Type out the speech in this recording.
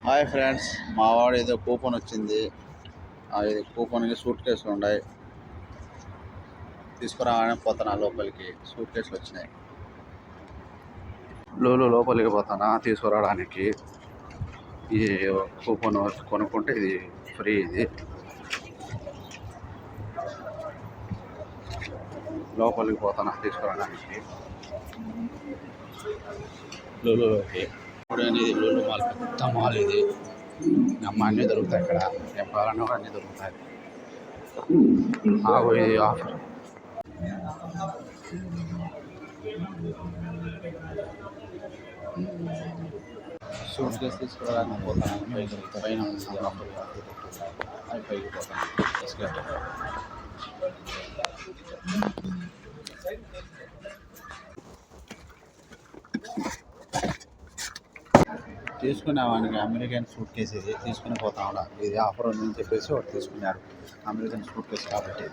Hi friends, మా వాడు ఏదో కూపన్ వచ్చింది. ఇది కూపన్కి సూట్ కేసులు ఉన్నాయి. తీసుకురాగానే పోతున్నా లోపలికి. సూట్ కేసులు వచ్చినాయి. లోపలికి పోతానా తీసుకురావడానికి. ఈ కూపన్ కొనుక్కుంటే ఇది ఫ్రీ. ఇది లోపలికి పోతానా తీసుకురావడానికి లూలులోకి. ఇప్పుడు ఇది లూలు మాల్, పెద్ద మాల్. ఇది అన్నీ దొరుకుతాయి ఇక్కడ. ఏం కావాలన్నా అన్నీ దొరుకుతాయి. ఇది ఆఫర్. సూట్ కేసు తీసుకురావడానికి పోతాను. పైన పైకి పోతాను. తీసుకునేవానికి అమెరికన్ సూట్ కేసు ఇది తీసుకుని పోతా ఉన్నా. ఇది ఆఫర్ ఉందని చెప్పేసి ఒకటి తీసుకున్నారు. అమెరికన్ సూట్ కేసు కాబట్టి